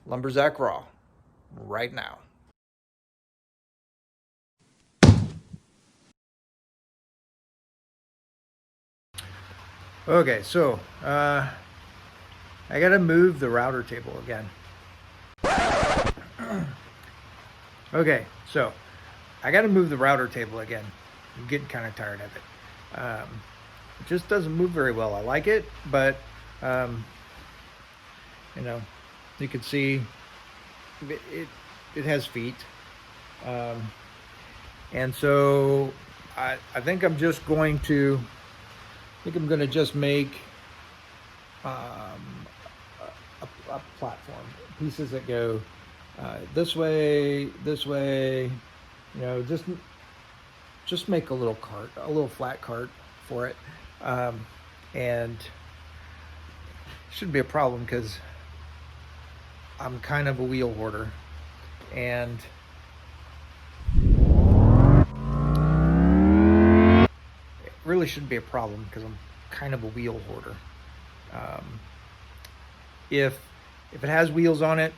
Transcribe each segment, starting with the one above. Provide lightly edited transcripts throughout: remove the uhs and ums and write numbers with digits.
LumberZack Raw right now. Okay, so I gotta move the router table again. Okay, so I gotta move the router table again. I'm getting kind of tired of it. It just doesn't move very well. I like it, but you know, you can see it has feet, and so I think I'm just going to. I think I'm going to just make a platform, pieces that go this way, you know, just make a little cart, a little flat cart for it, and shouldn't be a problem because I'm kind of a wheel hoarder, and it really shouldn't be a problem because I'm kind of a wheel hoarder. If it has wheels on it,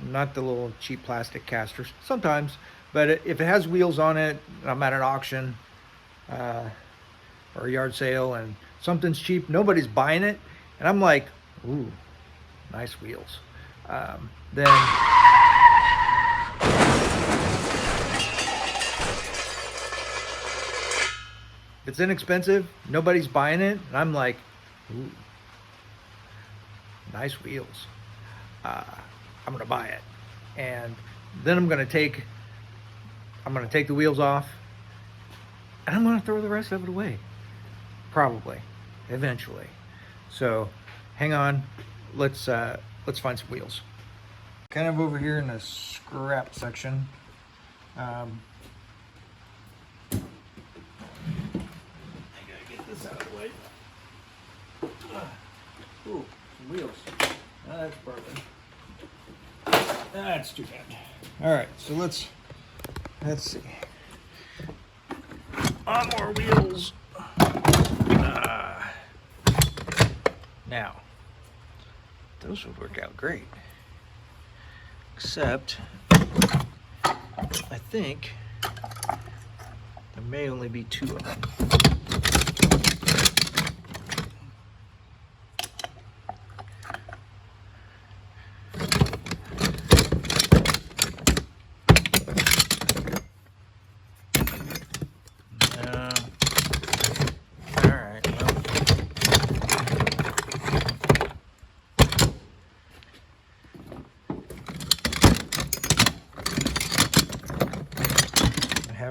not the little cheap plastic casters, sometimes, but if it has wheels on it, I'm at an auction or a yard sale and something's cheap, nobody's buying it, and I'm like, ooh, nice wheels. Then if it's inexpensive, nobody's buying it, and I'm like, ooh, nice wheels. I'm gonna buy it, and then I'm gonna take the wheels off, and I'm gonna throw the rest of it away, probably, eventually. So, hang on, let's find some wheels. Kind of over here in the scrap section. I gotta get this out of the way. Ooh, some wheels. That's perfect. That's too bad. All right, so let's see. On more wheels. Now, those would work out great. Except, I think there may only be two of them.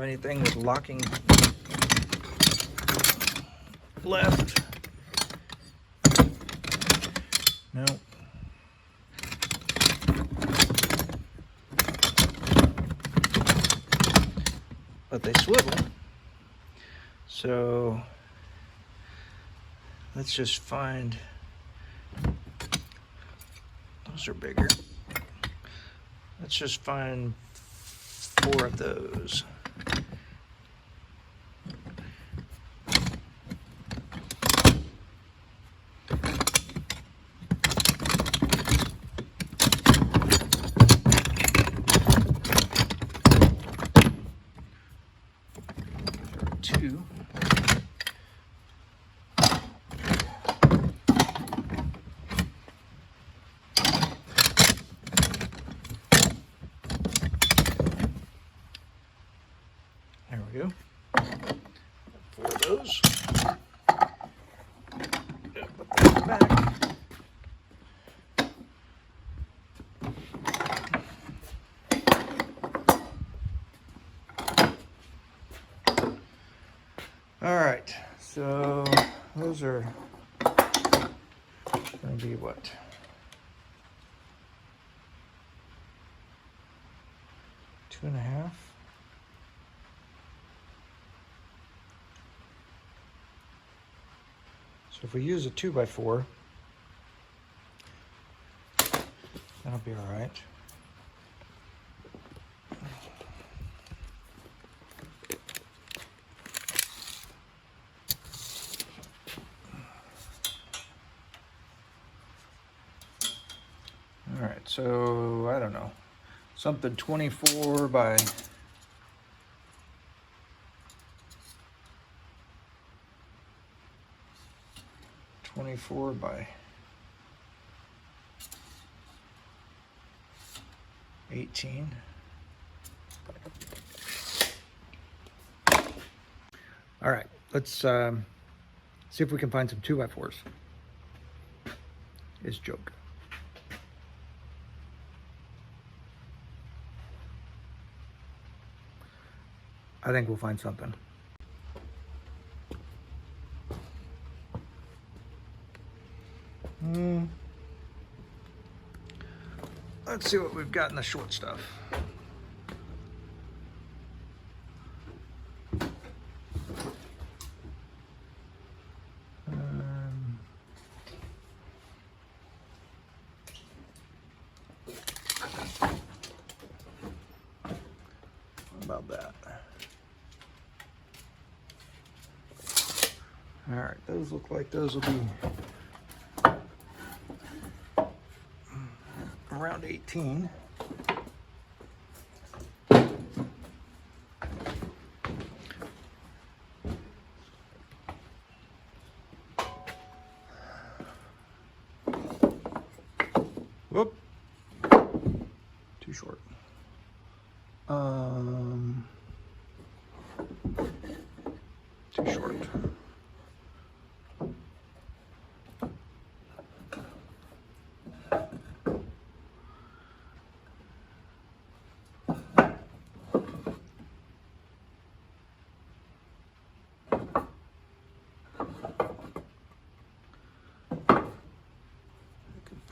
Anything with locking left? No. But they swivel. So let's just find, those are bigger. Let's just find 4 of those. There we go. 4 of those. Put that back. All right, so those are going to be what? 2.5. So if we use a 2x4, that'll be all right. All right, so I don't know, something 24 by 24 by 18. All right, let's see if we can find some 2x4s. It's a joke. I think we'll find something. Let's see what we've got in the short stuff. About that. All right, those look like those will be around 18. Whoop. Too short. Too short.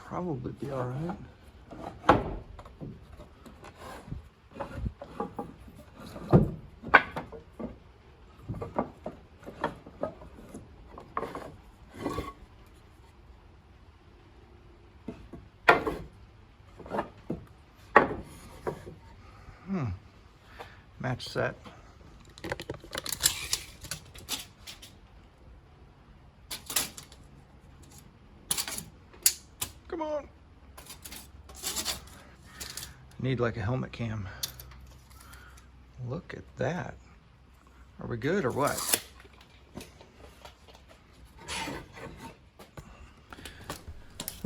Probably be all right. Match set. Come on. Need like a helmet cam. Look at that. Are we good or what?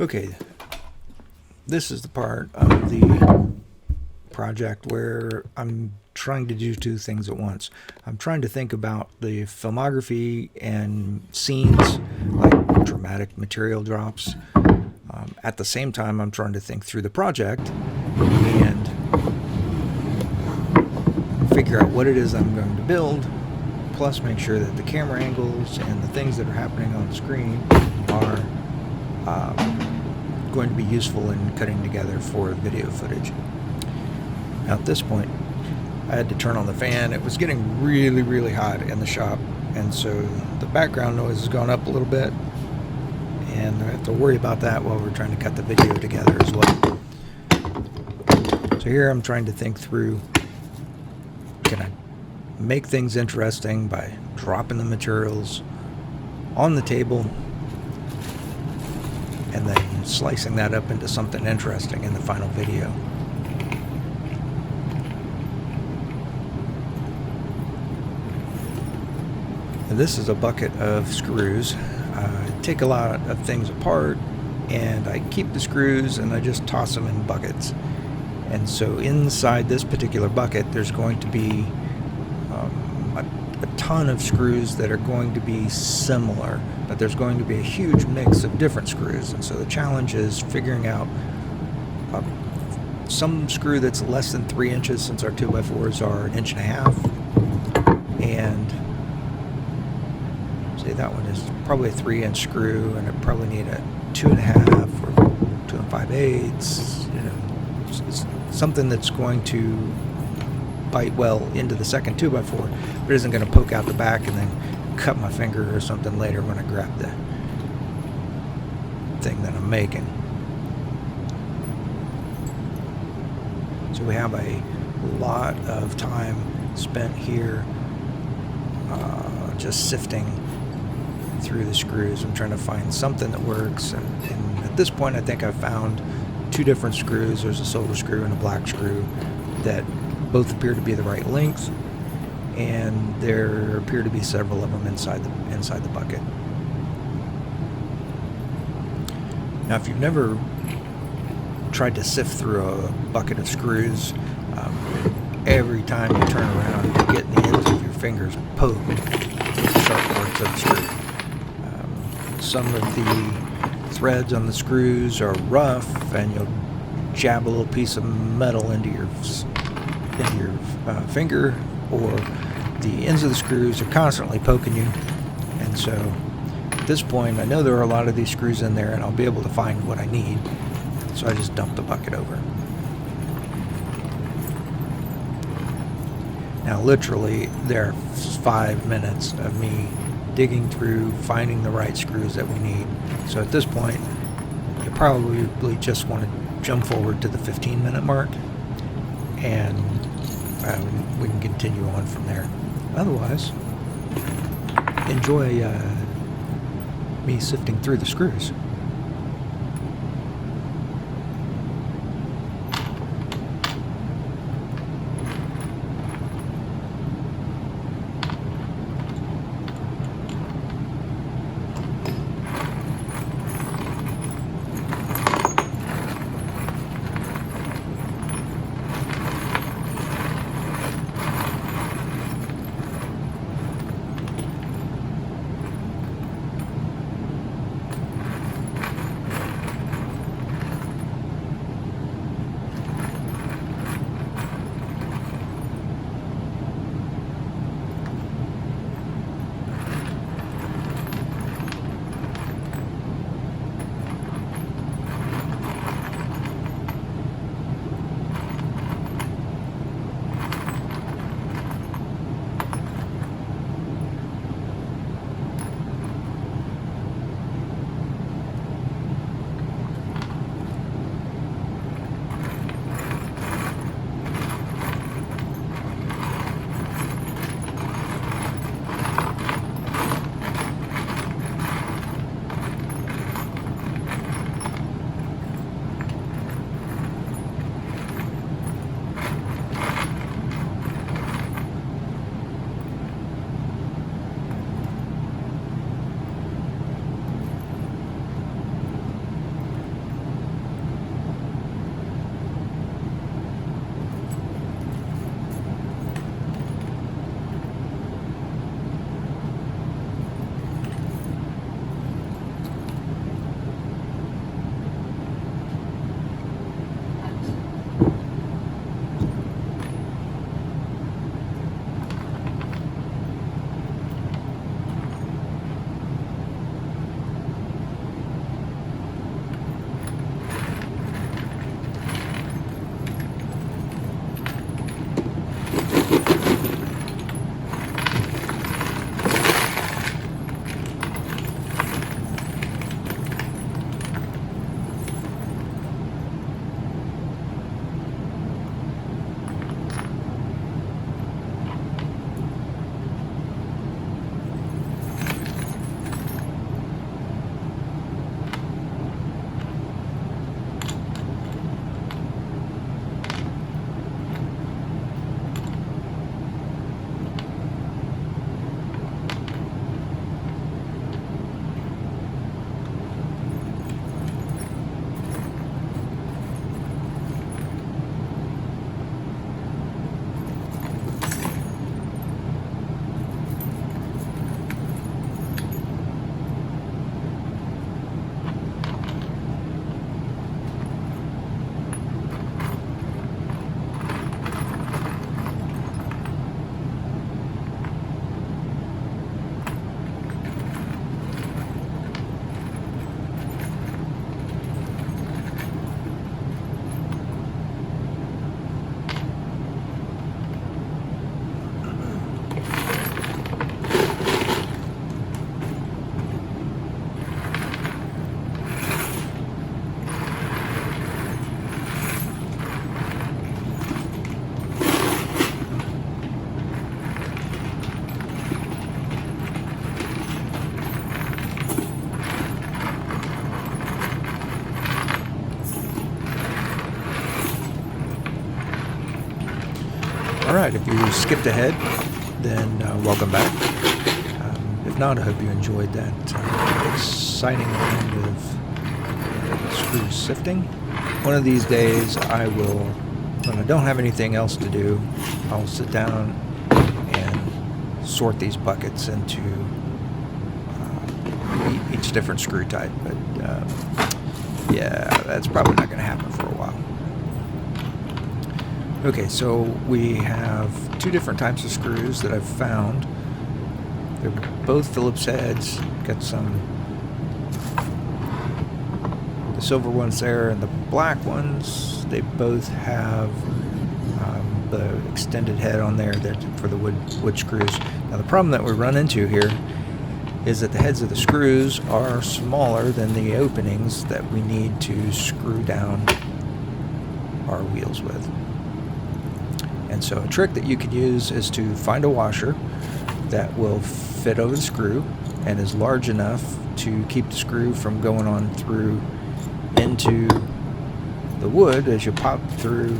Okay. This is the part of the project where I'm trying to do two things at once. I'm trying to think about the filmography and scenes, like dramatic material drops. At the same time, I'm trying to think through the project and figure out what it is I'm going to build, plus make sure that the camera angles and the things that are happening on the screen are going to be useful in cutting together for video footage. Now at this point, I had to turn on the fan. It was getting really, really hot in the shop, and so the background noise has gone up a little bit, and I have to worry about that while we're trying to cut the video together as well. So here I'm trying to think through, can I make things interesting by dropping the materials on the table and then slicing that up into something interesting in the final video. This is a bucket of screws. I take a lot of things apart and I keep the screws and I just toss them in buckets. And so inside this particular bucket there's going to be a ton of screws that are going to be similar, but there's going to be a huge mix of different screws. And so the challenge is figuring out some screw that's less than 3 inches, since our 2x4s are 1.5 inches, and that one is probably a 3-inch screw, and it probably need a 2.5 or 2 5/8. You know, it's something that's going to bite well into the second 2x4, but isn't going to poke out the back and then cut my finger or something later when I grab the thing that I'm making. So we have a lot of time spent here just sifting through the screws. I'm trying to find something that works, and at this point I think I've found two different screws. There's a silver screw and a black screw that both appear to be the right length, and there appear to be several of them inside the bucket. Now, if you've never tried to sift through a bucket of screws, every time you turn around, you're getting the ends of your fingers poked with the sharp parts of the screw. Some of the threads on the screws are rough, and you'll jab a little piece of metal into your finger, or the ends of the screws are constantly poking you. And so at this point, I know there are a lot of these screws in there, and I'll be able to find what I need. So I just dump the bucket over. Now, literally, there are 5 minutes of me digging through, finding the right screws that we need. So at this point, you probably just want to jump forward to the 15-minute mark, and we can continue on from there. Otherwise, enjoy me sifting through the screws. Alright, if you skipped ahead, then welcome back. If not, I hope you enjoyed that exciting end of screw sifting. One of these days I will, when I don't have anything else to do, I'll sit down and sort these buckets into each different screw type. But yeah, that's probably not going to happen for a while. Okay, so we have two different types of screws that I've found. They're both Phillips heads. Got some, the silver ones there and the black ones. They both have the extended head on there for the wood screws. Now the problem that we run into here is that the heads of the screws are smaller than the openings that we need to screw down our wheels with. And so a trick that you could use is to find a washer that will fit over the screw and is large enough to keep the screw from going on through into the wood as you pop through.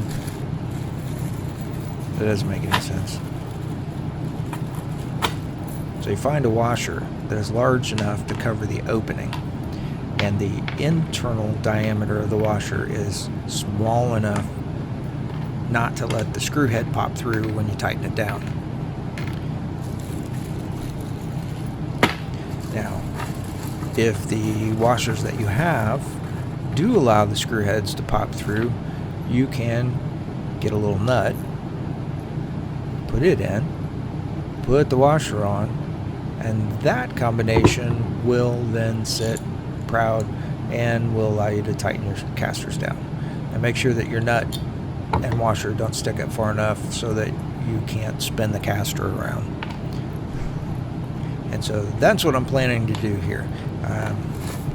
That doesn't make any sense. So you find a washer that is large enough to cover the opening, and the internal diameter of the washer is small enough not to let the screw head pop through when you tighten it down. Now, if the washers that you have do allow the screw heads to pop through, you can get a little nut, put it in, put the washer on, and that combination will then sit proud and will allow you to tighten your casters down. And make sure that your nut and washer don't stick up far enough so that you can't spin the caster around. And so that's what I'm planning to do here.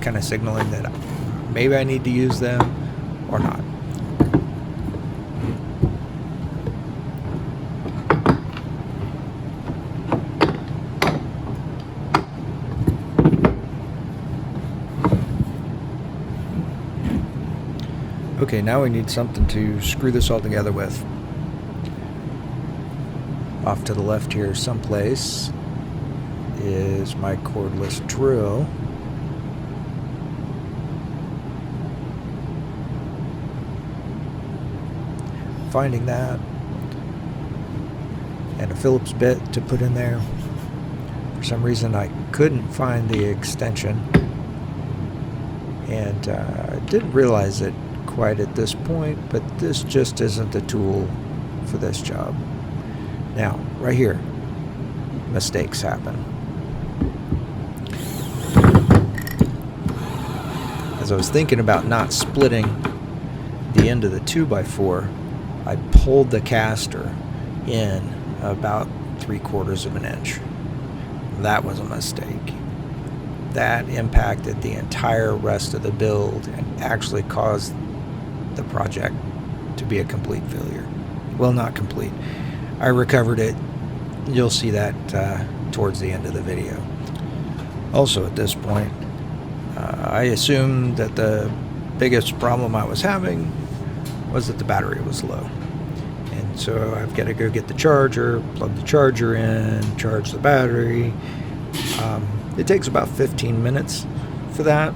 Kind of signaling that maybe I need to use them or not. Okay, now we need something to screw this all together with. Off to the left here someplace is my cordless drill. Finding that, and a Phillips bit to put in there. For some reason I couldn't find the extension, and I didn't realize it quite at this point, but this just isn't the tool for this job. Now, right here, mistakes happen. As I was thinking about not splitting the end of the 2x4, I pulled the caster in about 3/4 of an inch. That was a mistake. That impacted the entire rest of the build and actually caused the project to be a complete failure. Well, not complete. I recovered it. You'll see that towards the end of the video. Also, at this point, I assumed that the biggest problem I was having was that the battery was low. And so I've got to go get the charger, plug the charger in, charge the battery. It takes about 15 minutes for that.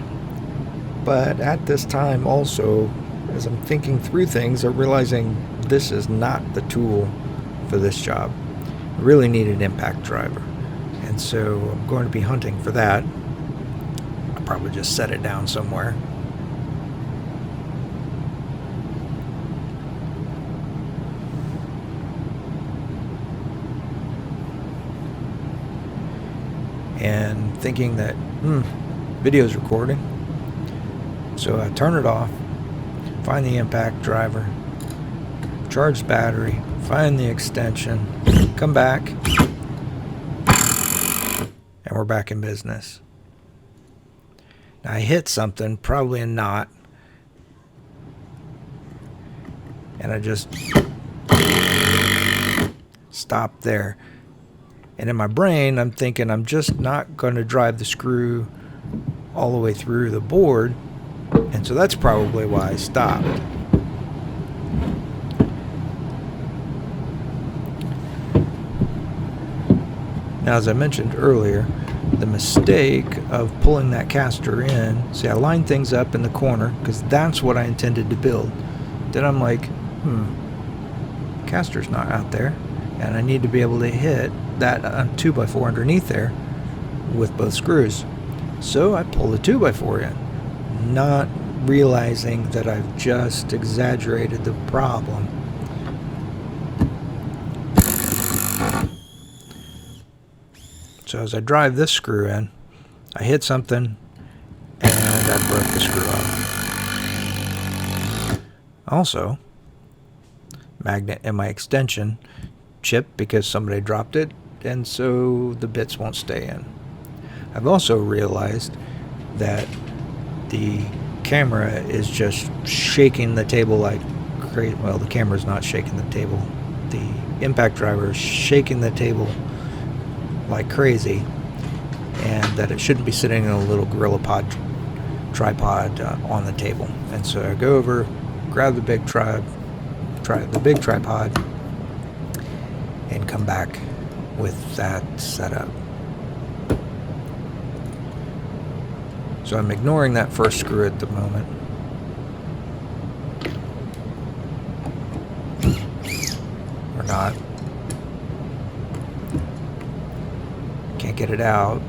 But at this time also, as I'm thinking through things, I'm realizing this is not the tool for this job. I really need an impact driver. And so I'm going to be hunting for that. I'll probably just set it down somewhere. And thinking that, video's recording. So I turn it off, find the impact driver, charge the battery, find the extension, come back, and we're back in business. Now I hit something, probably a knot, and I just stopped there. And in my brain, I'm thinking I'm just not going to drive the screw all the way through the board. And so that's probably why I stopped. Now, as I mentioned earlier, the mistake of pulling that caster in, see, I lined things up in the corner because that's what I intended to build. Then I'm like, caster's not out there, and I need to be able to hit that 2x4 underneath there with both screws. So I pull the 2x4 in, not realizing that I've just exaggerated the problem. So as I drive this screw in, I hit something and I broke the screw off. Also, magnet in my extension chipped because somebody dropped it, and so the bits won't stay in. I've also realized that the camera is just shaking the table like crazy. Well, the camera's not shaking the table. The impact driver is shaking the table like crazy, and that it shouldn't be sitting in a little Gorilla Pod tripod on the table. And so I go over, grab the big tripod, and come back with that setup. So I'm ignoring that first screw at the moment. Or not. Can't get it out.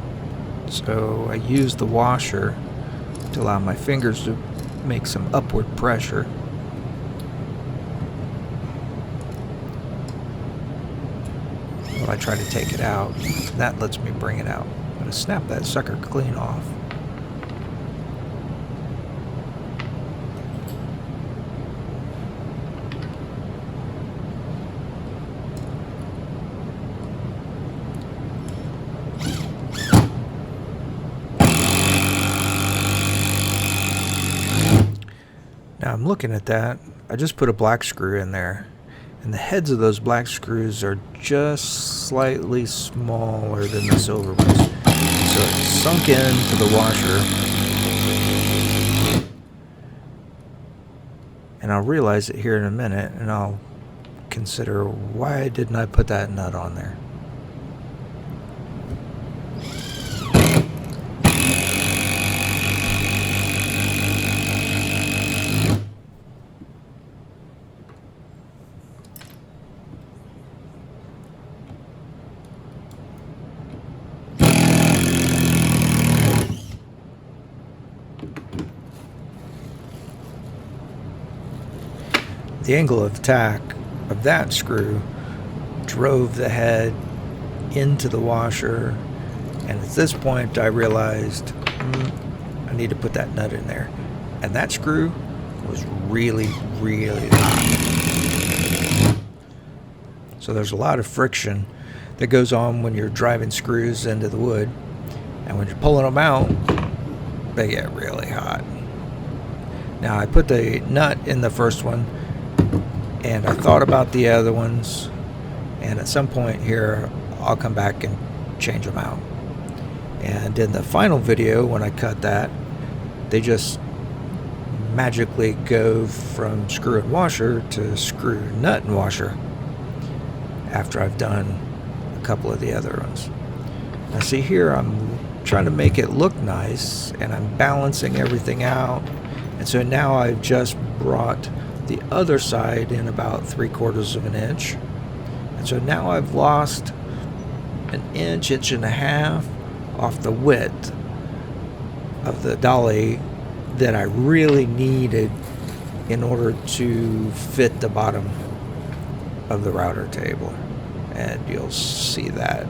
So I use the washer to allow my fingers to make some upward pressure. While I try to take it out. That lets me bring it out. I'm going to snap that sucker clean off. Now I'm looking at that. I just put a black screw in there, and the heads of those black screws are just slightly smaller than the silver ones. So it's sunk into the washer, and I'll realize it here in a minute, and I'll consider, why didn't I put that nut on there? The angle of attack of that screw drove the head into the washer, and at this point I realized I need to put that nut in there, and that screw was really hot. So there's a lot of friction that goes on when you're driving screws into the wood, and when you're pulling them out, they get really hot. Now I put the nut in the first one, and I thought about the other ones, and at some point here I'll come back and change them out. And in the final video, when I cut that, they just magically go from screw and washer to screw, nut, and washer after I've done a couple of the other ones. Now see here, I'm trying to make it look nice, and I'm balancing everything out, and so now I've just brought the other side in about 3/4 of an inch, and so now I've lost an inch and a half off the width of the dolly that I really needed in order to fit the bottom of the router table. And you'll see that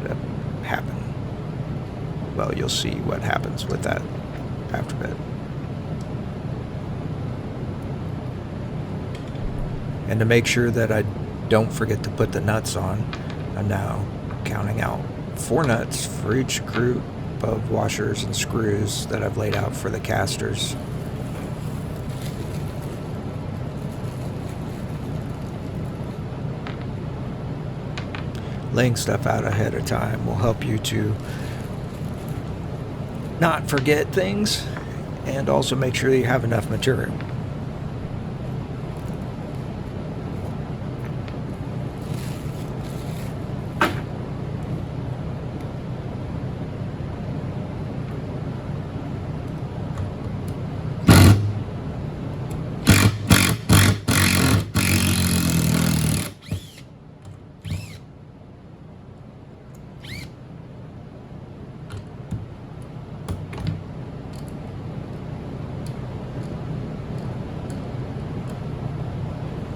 happen. Well, you'll see what happens with that after a bit. And to make sure that I don't forget to put the nuts on, I'm now counting out 4 nuts for each group of washers and screws that I've laid out for the casters. Laying stuff out ahead of time will help you to not forget things, and also make sure that you have enough material.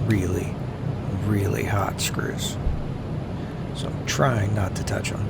really, really hot screws. So I'm trying not to touch them.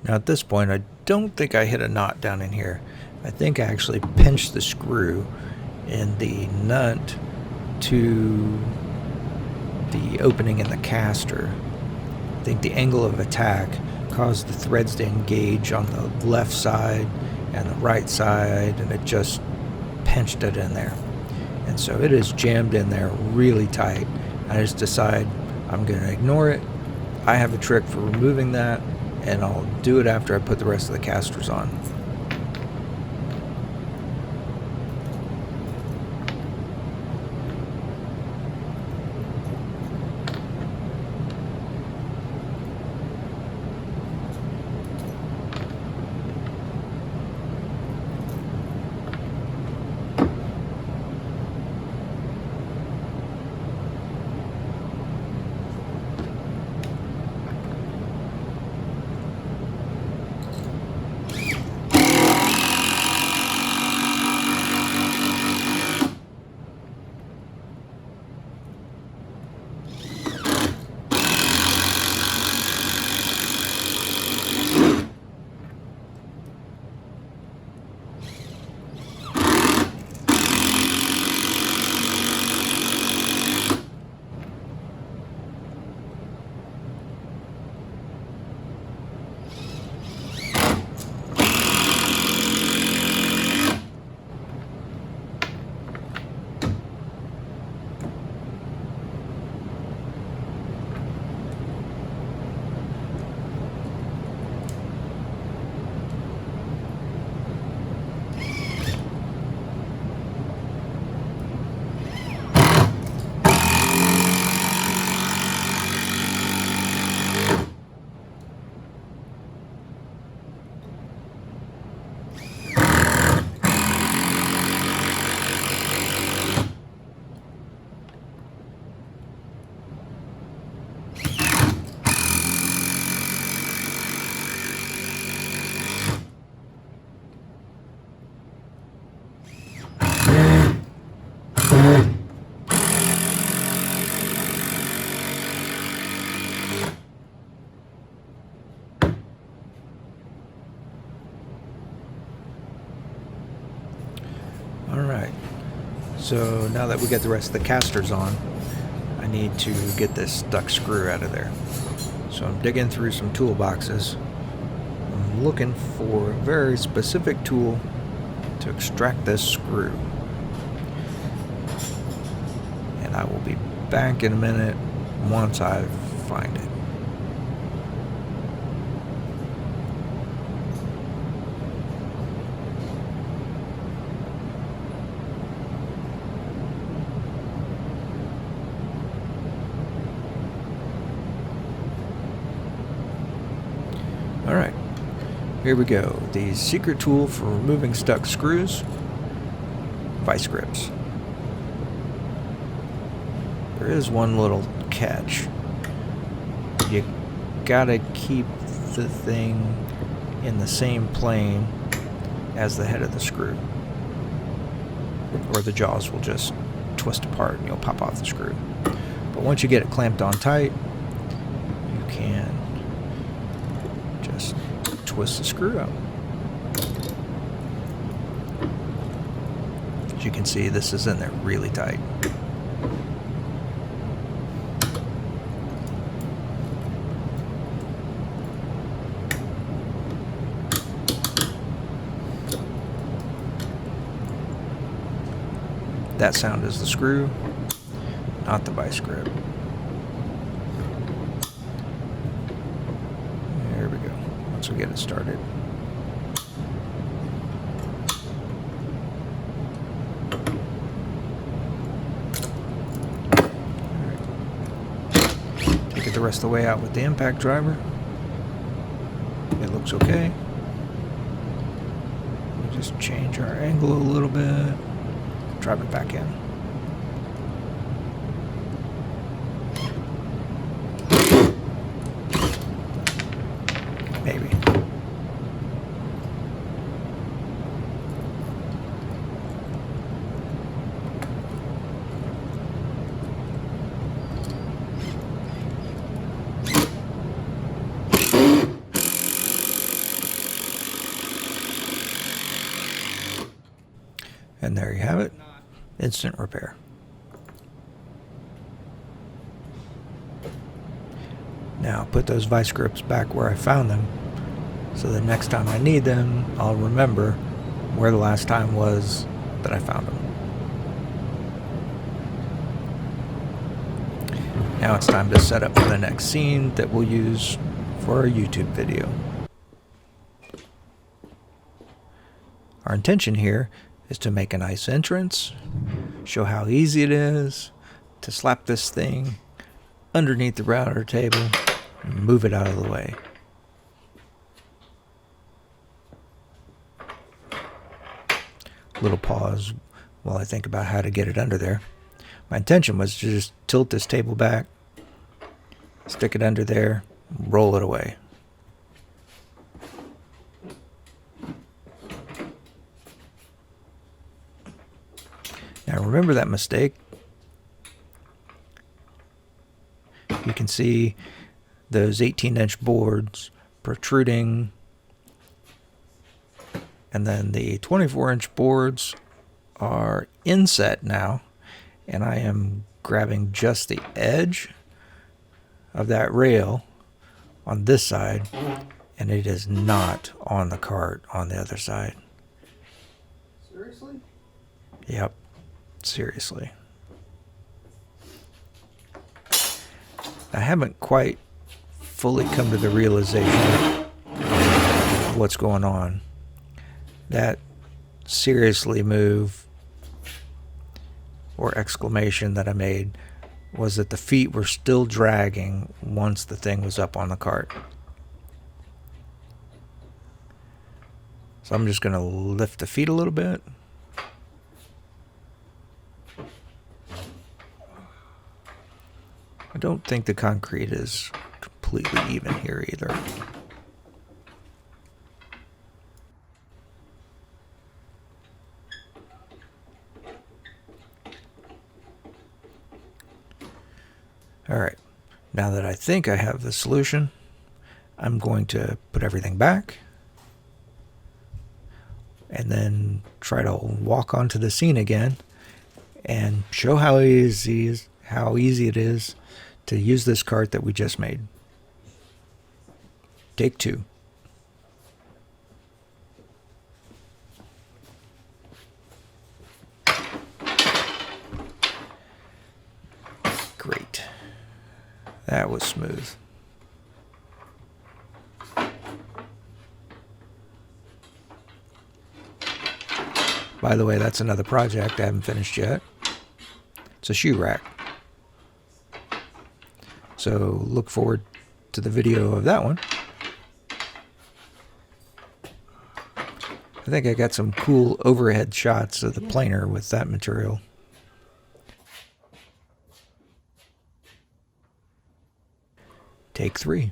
Now at this point, I don't think I hit a knot down in here. I think I actually pinched the screw in the nut to the opening in the caster. I think the angle of attack caused the threads to engage on the left side and the right side, and it just pinched it in there. And so it is jammed in there really tight. I just decide I'm going to ignore it. I have a trick for removing that, and I'll do it after I put the rest of the casters on. So now that we get the rest of the casters on, I need to get this stuck screw out of there. So I'm digging through some toolboxes. I'm looking for a very specific tool to extract this screw. And I will be back in a minute once I find it. Alright, here we go. The secret tool for removing stuck screws, vice grips. There is one little catch. You gotta keep the thing in the same plane as the head of the screw, or the jaws will just twist apart and you'll pop off the screw. But once you get it clamped on tight, you can just twist the screw out. As you can see, this is in there really tight. That sound is the screw, not the vice grip. There we go. Once we get it started. Alright. Take it the rest of the way out with the impact driver. It looks okay. We'll just change our angle a little bit. Drive it back in. Maybe. And there you have it. Instant repair. Now put those vice grips back where I found them, so the next time I need them, I'll remember where the last time was that I found them. Now it's time to set up for the next scene that we'll use for our YouTube video. Our intention here is to make a nice entrance, show how easy it is to slap this thing underneath the router table and move it out of the way. Little pause while I think about how to get it under there. My intention was to just tilt this table back, stick it under there, roll it away. Now remember that mistake. You can see those 18-inch boards protruding, and then the 24-inch boards are inset now, and I am grabbing just the edge of that rail on this side, and it is not on the cart on the other side. Seriously? Yep. Seriously. I haven't quite fully come to the realization of what's going on. That seriously move or exclamation that I made was that the feet were still dragging once the thing was up on the cart. So I'm just going to lift the feet a little bit. I don't think the concrete is completely even here either. Alright, now that I think I have the solution, I'm going to put everything back and then try to walk onto the scene again and show how easy it is to use this cart that we just made. Take 2. Great. That was smooth. By the way, that's another project I haven't finished yet. It's a shoe rack. So look forward to the video of that one. I think I got some cool overhead shots of the planer with that material. Take 3.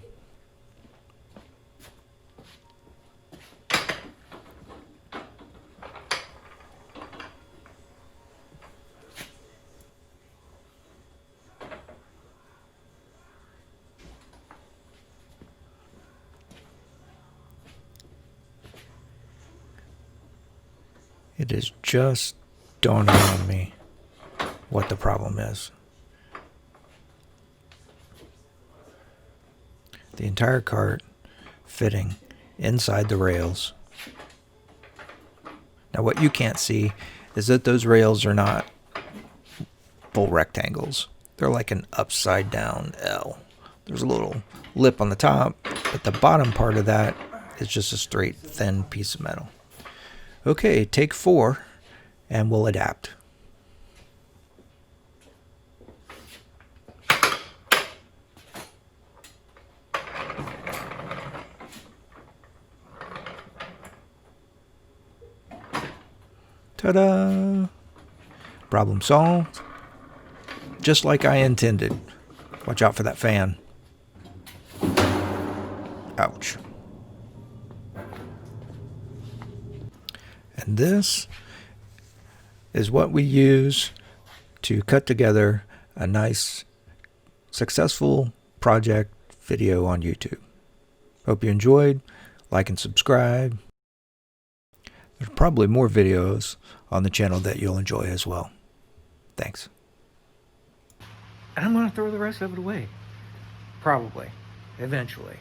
It is just dawning on me what the problem is. The entire cart fitting inside the rails. Now what you can't see is that those rails are not full rectangles. They're like an upside down L. There's a little lip on the top, but the bottom part of that is just a straight thin piece of metal. Okay, take 4 and we'll adapt. Ta-da! Problem solved. Just like I intended. Watch out for that fan. Ouch. And this is what we use to cut together a nice, successful project video on YouTube. Hope you enjoyed. Like and subscribe. There's probably more videos on the channel that you'll enjoy as well. Thanks. And I'm going to throw the rest of it away. Probably. Eventually.